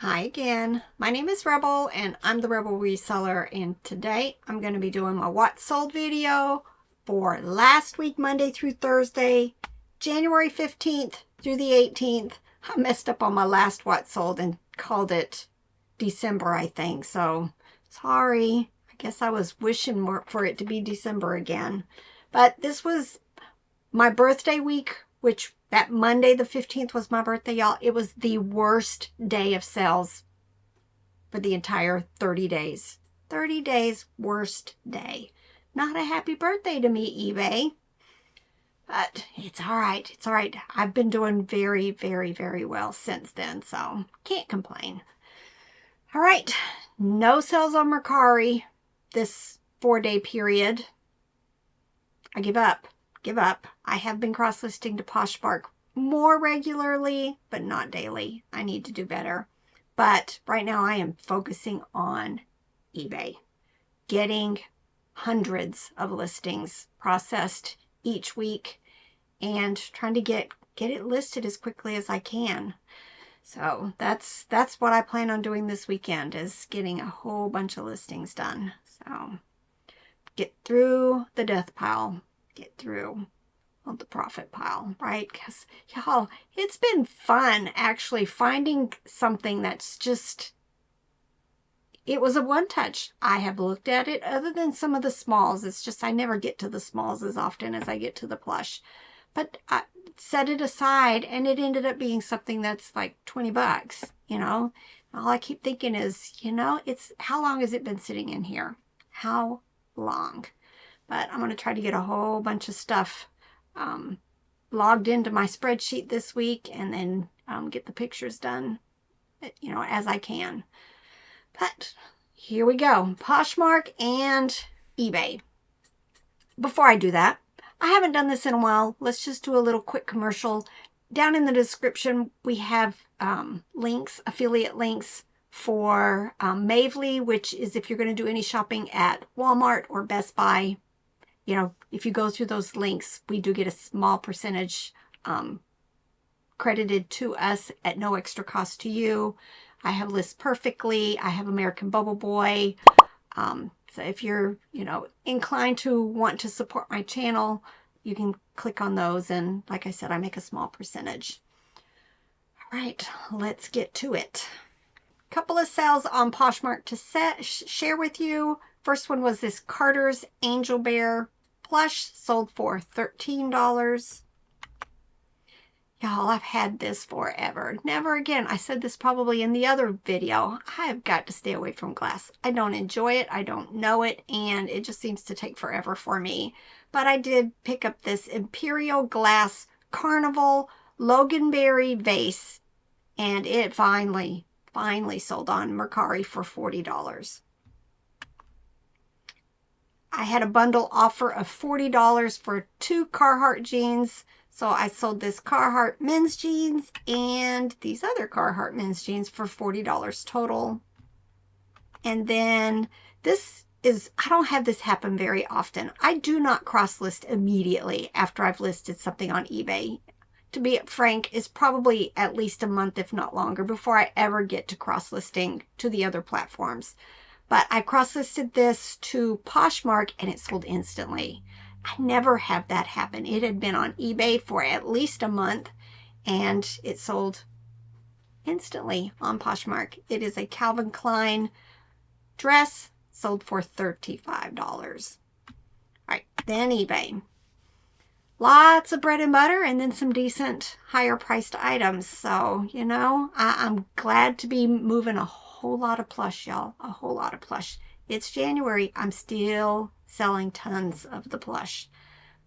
Hi again. My name is Rebel and I'm the Rebel Reseller, and today I'm going to be doing my what sold video for last week, Monday through Thursday, January 15th through the 18th. I messed up on my last what sold and called it December, I think. So sorry. I guess I was wishing for it to be December again. But this was my birthday week, which that Monday the 15th was my birthday, y'all. It was the worst day of sales for the entire 30 days. 30 days, worst day. Not a happy birthday to me, eBay. But it's all right. It's all right. I've been doing very, very, very well since then, so can't complain. All right. No sales on Mercari this 4-day period. I give up. I have been cross-listing to Poshmark more regularly, but not daily. I need to do better. But right now I am focusing on eBay, getting hundreds of listings processed each week and trying to get it listed as quickly as I can. So that's what I plan on doing this weekend, is getting a whole bunch of listings done. So get through the death pile. Get through on the profit pile, right? Because y'all, it's been fun actually finding something that's just, it was a one touch. I have looked at it other than some of the smalls. It's just I never get to the smalls as often as I get to the plush. But I set it aside and it ended up being something that's like 20 bucks, you know? All I keep thinking is, it's how long has it been sitting in here? How long? But I'm going to try to get a whole bunch of stuff logged into my spreadsheet this week, and then get the pictures done, as I can. But here we go. Poshmark and eBay. Before I do that, I haven't done this in a while. Let's just do a little quick commercial. Down in the description, we have links, affiliate links for Mavely, which is if you're going to do any shopping at Walmart or Best Buy. If you go through those links, we do get a small percentage credited to us at no extra cost to you. I have List Perfectly. I have American Bubble Boy. So if you're, inclined to want to support my channel, you can click on those. And like I said, I make a small percentage. All right, let's get to it. Couple of sales on Poshmark to share with you. First one was this Carter's Angel Bear plush, sold for $13. Y'all, I've had this forever. Never again. I said this probably in the other video. I have got to stay away from glass. I don't enjoy it. I don't know it. And it just seems to take forever for me. But I did pick up this Imperial Glass Carnival Loganberry vase. And it finally sold on Mercari for $40. I had a bundle offer of $40 for 2 Carhartt jeans. So I sold this Carhartt men's jeans and these other Carhartt men's jeans for $40 total. And then this is, I don't have this happen very often. I do not cross-list immediately after I've listed something on eBay. To be frank, it's probably at least a month, if not longer, before I ever get to cross-listing to the other platforms. But I cross-listed this to Poshmark and it sold instantly. I never have that happen. It had been on eBay for at least a month and it sold instantly on Poshmark. It is a Calvin Klein dress, sold for $35. All right, then eBay. Lots of bread and butter and then some decent higher priced items. So, I'm glad to be moving a whole lot of plush, y'all. A whole lot of plush. It's January. I'm still selling tons of the plush.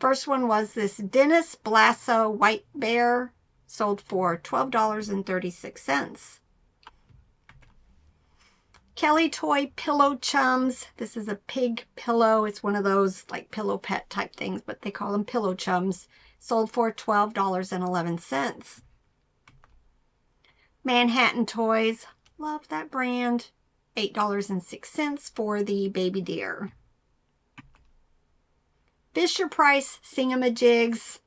First one was this Dennis Blasso White Bear, sold for $12.36. Kelly Toy Pillow Chums. This is a pig pillow. It's one of those like pillow pet type things, but they call them pillow chums. Sold for $12.11. Manhattan Toys. Love that brand. $8.06 for the baby deer. Fisher Price Singamajigs.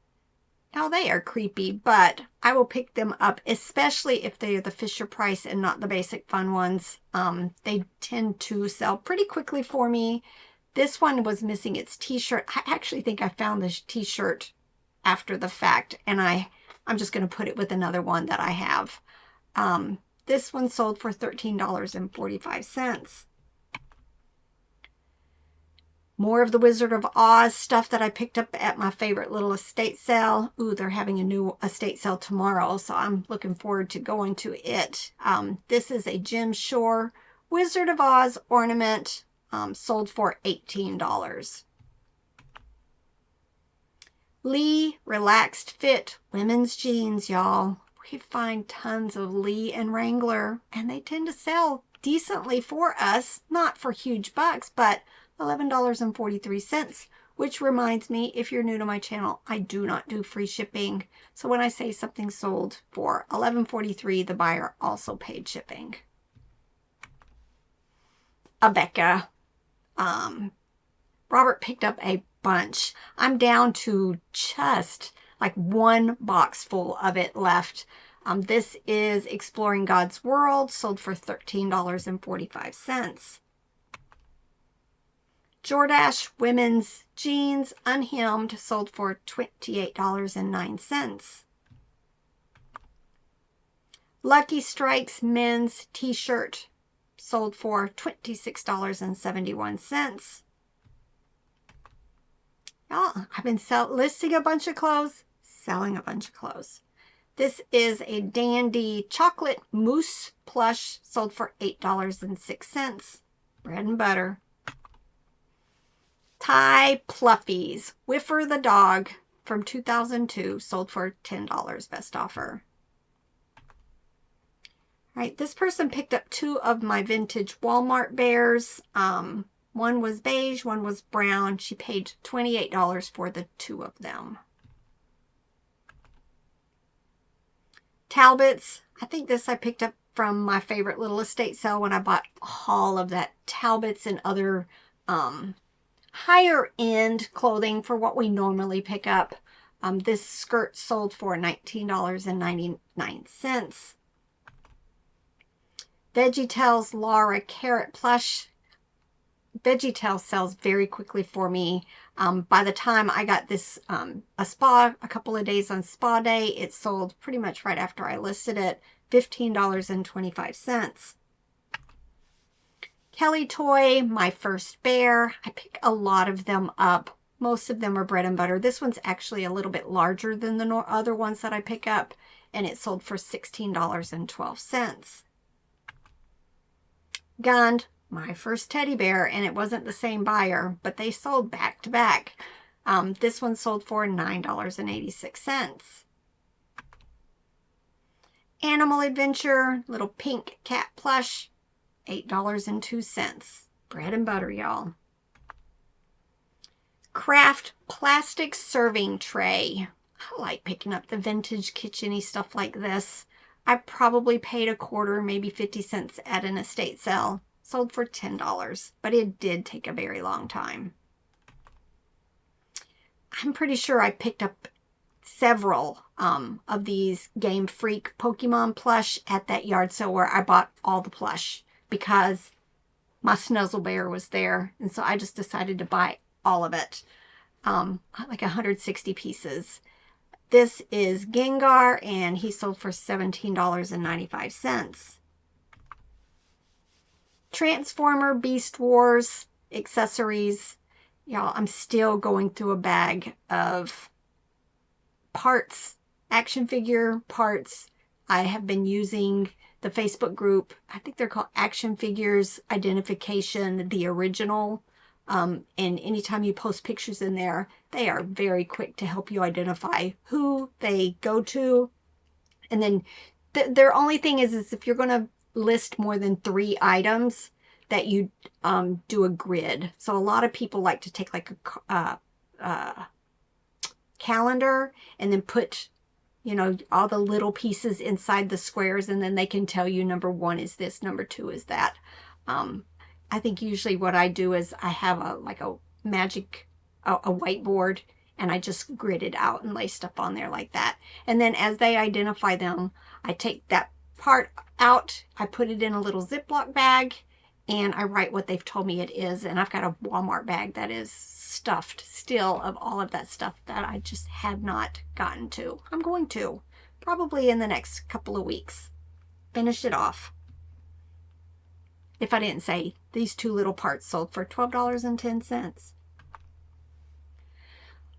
Now they are creepy, but I will pick them up, especially if they are the Fisher Price and not the basic fun ones. They tend to sell pretty quickly for me. This one was missing its t-shirt. I actually think I found this t-shirt after the fact, and I'm just going to put it with another one that I have. This one sold for $13.45. More of the Wizard of Oz stuff that I picked up at my favorite little estate sale. Ooh, they're having a new estate sale tomorrow, so I'm looking forward to going to it. This is a Jim Shore Wizard of Oz ornament, sold for $18. Lee Relaxed Fit women's jeans, y'all. We find tons of Lee and Wrangler, and they tend to sell decently for us, not for huge bucks, but $11.43, which reminds me, if you're new to my channel, I do not do free shipping. So when I say something sold for $11.43, the buyer also paid shipping. Becca. Robert picked up a bunch. I'm down to just like one box full of it left. This is Exploring God's World, sold for $13.45. Jordache women's jeans, unhemmed, sold for $28.09. Lucky Strikes men's t-shirt, sold for $26.71. Oh, I've been listing a bunch of clothes, selling a bunch of clothes. This is a Dandy chocolate mousse plush, sold for $8.06. Bread and butter. Thai Pluffies, Whiffer the dog, from 2002, sold for $10, best offer. All right, this person picked up two of my vintage Walmart bears. One was beige, one was brown. She paid $28 for the two of them. Talbots, I think this I picked up from my favorite little estate sale when I bought all of that Talbots and other higher end clothing for what we normally pick up. This skirt sold for $19.99. VeggieTales Laura Carrot Plush. VeggieTales sells very quickly for me. By the time I got this a couple of days on spa day, it sold pretty much right after I listed it, $15.25. Kelly Toy, My First Bear. I pick a lot of them up. Most of them are bread and butter. This one's actually a little bit larger than the other ones that I pick up, and it sold for $16.12. Gund, My First Teddy Bear, and it wasn't the same buyer, but they sold back to back. This one sold for $9.86. Animal Adventure, little pink cat plush, $8.02. Bread and butter, y'all. Craft plastic serving tray. I like picking up the vintage kitchen-y stuff like this. I probably paid a quarter, maybe 50 cents at an estate sale. Sold for $10, but it did take a very long time. I'm pretty sure I picked up several of these Game Freak Pokemon plush at that yard sale where I bought all the plush because my Snuzzle Bear was there, and so I just decided to buy all of it. Like 160 pieces. This is Gengar, and he sold for $17.95. Transformer Beast Wars accessories. Y'all, I'm still going through a bag of parts, action figure parts. I have been using the Facebook group. I think they're called Action Figures Identification, the original. And anytime you post pictures in there, they are very quick to help you identify who they go to. And then their only thing is if you're going to list more than 3 items, that you do a grid. So a lot of people like to take like a calendar and then put, you know, all the little pieces inside the squares, and then they can tell you number 1 is this, number 2 is that. I think usually what I do is I have a whiteboard, and I just gridded out and laced up on there like that. And then as they identify them, I take that part out, I put it in a little Ziploc bag, and I write what they've told me it is. And I've got a Walmart bag that is stuffed still of all of that stuff that I just have not gotten to. I'm going to, probably in the next couple of weeks, finish it off. If I didn't say, these two little parts sold for $12.10.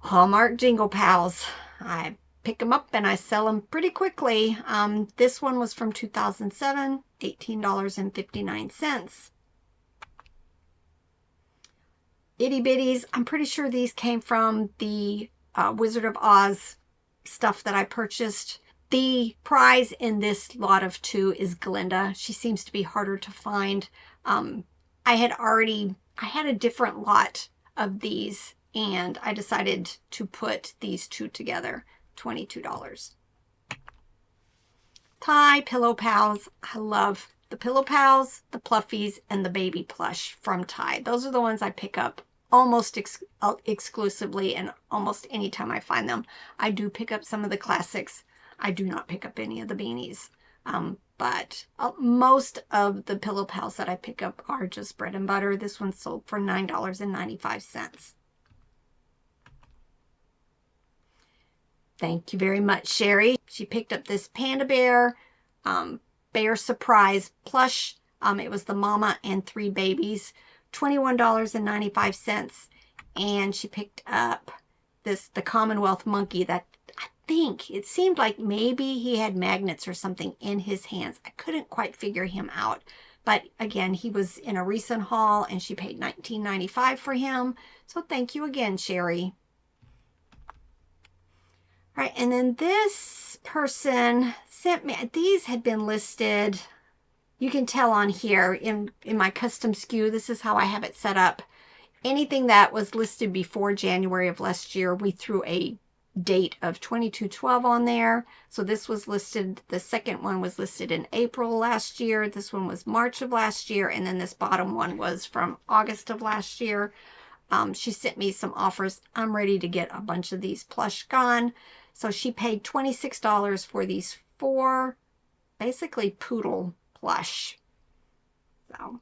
Hallmark Jingle Pals. I pick them up and I sell them pretty quickly. This one was from 2007, $18.59. Itty Bitties. I'm pretty sure these came from the Wizard of Oz stuff that I purchased. The prize in this lot of two is Glinda. She seems to be harder to find. I had a different lot of these, and I decided to put these two together. $22. Ty Pillow Pals. I love the Pillow Pals, the Pluffies, and the Baby Plush from Ty. Those are the ones I pick up almost exclusively, and almost anytime I find them. I do pick up some of the classics. I do not pick up any of the beanies. But most of the Pillow Pals that I pick up are just bread and butter. This one sold for $9.95. Thank you very much, Sherry. She picked up this Panda Bear, Bear Surprise plush. It was the mama and 3 babies, $21.95. And she picked up the Commonwealth monkey that I think it seemed like maybe he had magnets or something in his hands. I couldn't quite figure him out. But again, he was in a recent haul and she paid $19.95 for him. So thank you again, Sherry. All right, and then this person sent me, these had been listed, you can tell on here in my custom SKU, this is how I have it set up. Anything that was listed before January of last year, we threw a date of 22/12 on there. So this was listed, the second one was listed in April last year, this one was March of last year, and then this bottom one was from August of last year. She sent me some offers. I'm ready to get a bunch of these plush gone. So she paid $26 for these 4, basically poodle plush. So,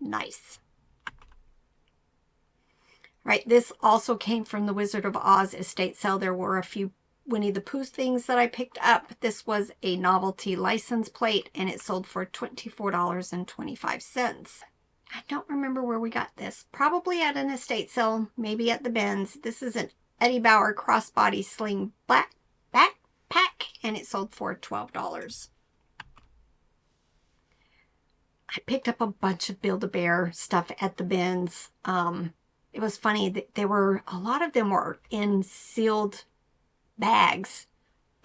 nice. Right, this also came from the Wizard of Oz estate sale. There were a few Winnie the Pooh things that I picked up. This was a novelty license plate, and it sold for $24.25. I don't remember where we got this. Probably at an estate sale, maybe at the bins. This is an Eddie Bauer crossbody sling black backpack, and it sold for $12. I picked up a bunch of Build-A-Bear stuff at the bins. It was funny that a lot of them were in sealed bags,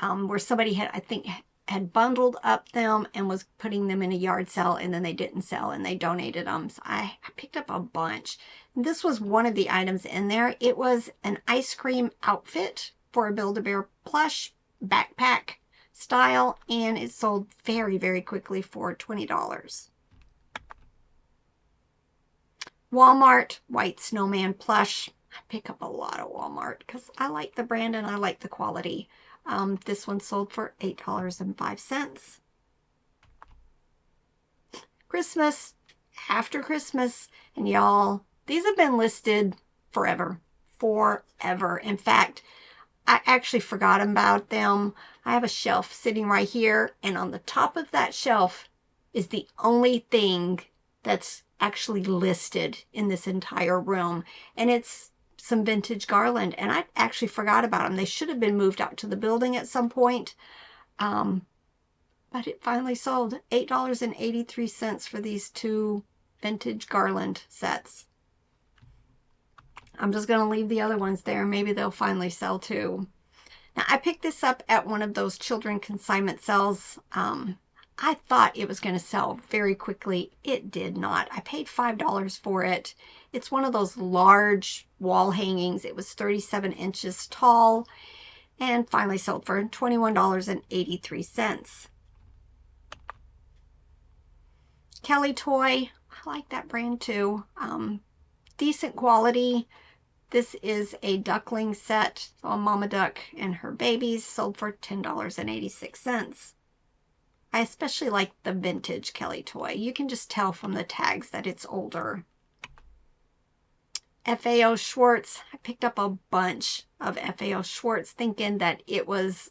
where somebody had, I think, had bundled up them and was putting them in a yard sale, and then they didn't sell and they donated them. So I picked up a bunch. This was one of the items in there. It was an ice cream outfit for a Build-A-Bear plush backpack style, and it sold very, very quickly for $20. Walmart white snowman plush. I pick up a lot of Walmart because I like the brand and I like the quality. This one sold for $8.05. Christmas, after Christmas, and y'all, these have been listed forever. In fact, I actually forgot about them. I have a shelf sitting right here, and on the top of that shelf is the only thing that's actually listed in this entire room, and it's some vintage garland, and I actually forgot about them. They should have been moved out to the building at some point, but it finally sold. $8.83 for these 2 vintage garland sets. I'm just going to leave the other ones there. Maybe they'll finally sell too. Now, I picked this up at one of those children consignment sales. I thought it was going to sell very quickly. It did not. I paid $5 for it. It's one of those large wall hangings. It was 37 inches tall and finally sold for $21.83. Kelly Toy. I like that brand too. Decent quality. This is a duckling set, a mama duck and her babies, sold for $10.86. I especially like the vintage Kelly toy. You can just tell from the tags that it's older. FAO Schwartz. I picked up a bunch of FAO Schwartz thinking that it was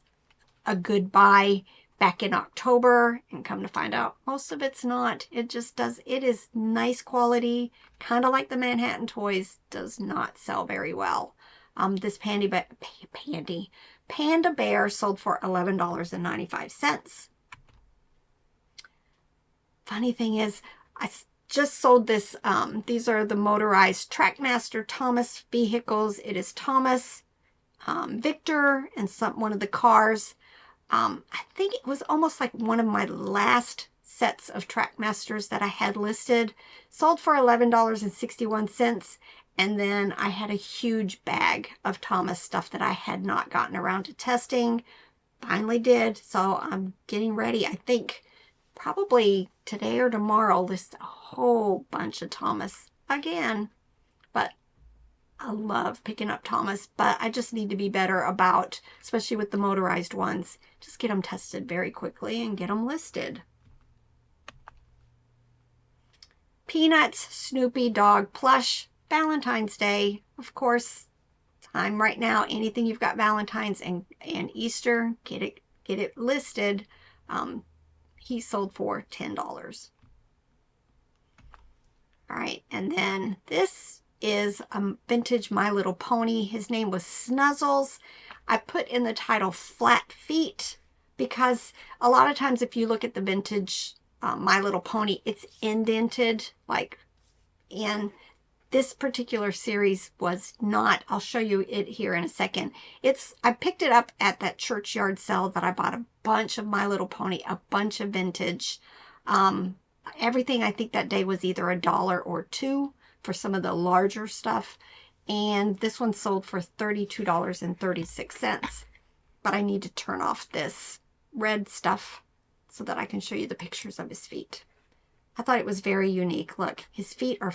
a good buy back in October, and come to find out most of it's not. It just does. It is nice quality, kind of like the Manhattan toys, does not sell very well. This panda bear sold for $11.95. Funny thing is, I just sold this. These are the motorized Trackmaster Thomas vehicles. It is Thomas, Victor, and one of the cars. I think it was almost like one of my last sets of Trackmasters that I had listed. Sold for $11.61. And then I had a huge bag of Thomas stuff that I had not gotten around to testing. Finally did. So I'm getting ready. I think probably today or tomorrow, list a whole bunch of Thomas again. But I love picking up Thomas, but I just need to be better about, especially with the motorized ones, just get them tested very quickly and get them listed. Peanuts, Snoopy dog plush, Valentine's Day, of course. Time right now, anything you've got Valentine's and Easter, get it listed. He sold for $10. All right, and then this is a vintage My Little Pony. His name was Snuzzles. I put in the title Flat Feet because a lot of times if you look at the vintage My Little Pony, it's indented, like in this particular series was not. I'll show you it here in a second. I picked it up at that churchyard sale that I bought a bunch of My Little Pony, a bunch of vintage. Everything I think that day was either $1 or $2 for some of the larger stuff. And this one sold for $32.36. But I need to turn off this red stuff so that I can show you the pictures of his feet. I thought it was very unique. Look, his feet are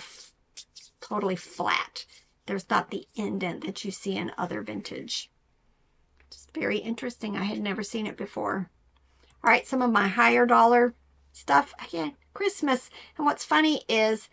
totally flat. There's not the indent that you see in other vintage. Just very interesting. I had never seen it before. All right, some of my higher dollar stuff. Again, Christmas. And what's funny is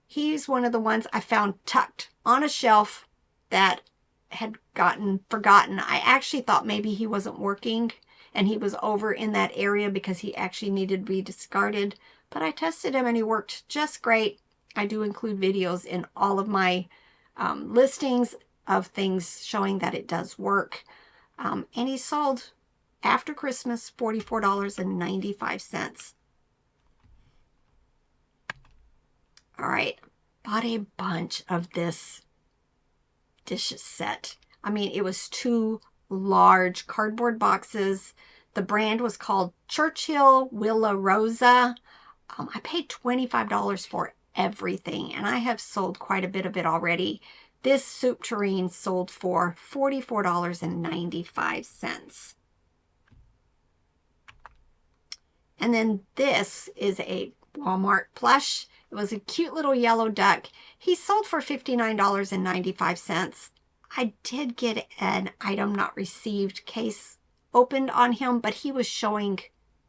he's one of the ones I found tucked on a shelf that had gotten forgotten. I actually thought maybe he wasn't working and he was over in that area because he actually needed to be discarded. But I tested him and he worked just great. I do include videos in all of my listings of things showing that it does work. And he sold after Christmas $44.95. All right, bought a bunch of this dishes set. I mean, it was 2 large cardboard boxes. The brand was called Churchill Willa Rosa. I paid $25 for everything, and I have sold quite a bit of it already. This soup tureen sold for $44.95. And then this is a Walmart plush. It was a cute little yellow duck. He sold for $59.95. I did get an item not received case opened on him, but he was showing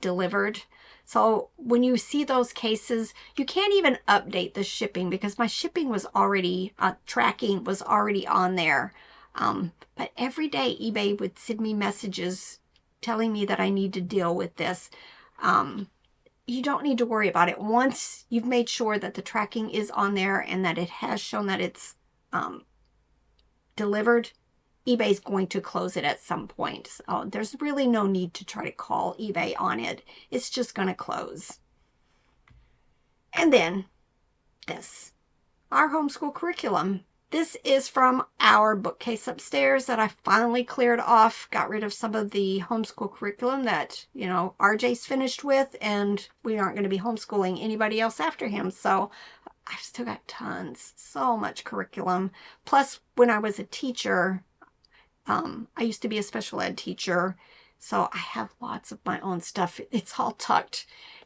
delivered. So when you see those cases, you can't even update the shipping because my shipping was already, tracking was already on there. But every day eBay would send me messages telling me that I need to deal with this. You don't need to worry about it. Once you've made sure that the tracking is on there and that it has shown that it's delivered, eBay's going to close it at some point. So there's really no need to try to call eBay on it. It's just going to close. And then this, our homeschool curriculum. This is from our bookcase upstairs that I finally cleared off, got rid of some of the homeschool curriculum that, you know, RJ's finished with, and we aren't going to be homeschooling anybody else after him. So I've still got tons, so much curriculum. Plus, when I was a teacher, I used to be a special ed teacher, so I have lots of my own stuff. It's all tucked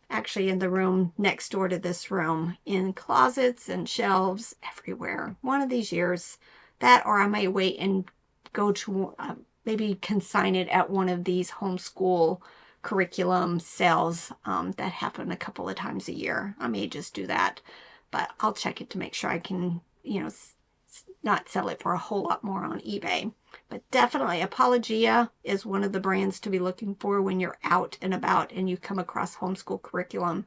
actually in the room next door to this room, in closets and shelves everywhere. One of these years, That, or I may wait and go to maybe consign it at one of these homeschool curriculum sales that happen a couple of times a year. I may just do that, but I'll check it to make sure I can, you know, not sell it for a whole lot more on eBay. But definitely Apologia is one of the brands to be looking for when you're out and about and you come across homeschool curriculum.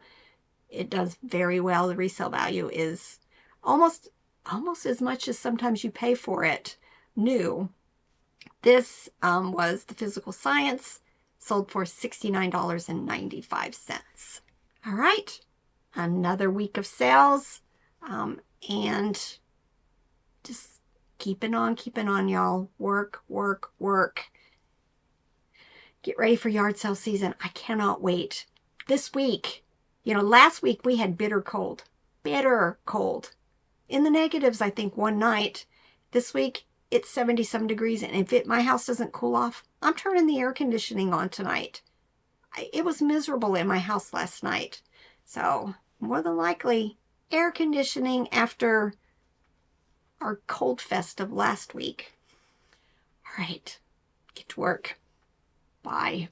It does very well. The resale value is almost as much as sometimes you pay for it new. This was the Physical Science, sold for $69.95. All right, another week of sales, and just keeping on, y'all. Work, work, work. Get ready for yard sale season. I cannot wait. This week, you know, last week we had bitter cold. Bitter cold. In the negatives, I think, one night. This week, it's 70-some degrees, and if my house doesn't cool off, I'm turning the air conditioning on tonight. It was miserable in my house last night. So, more than likely, air conditioning after our cold fest of last week. All right, get to work. Bye.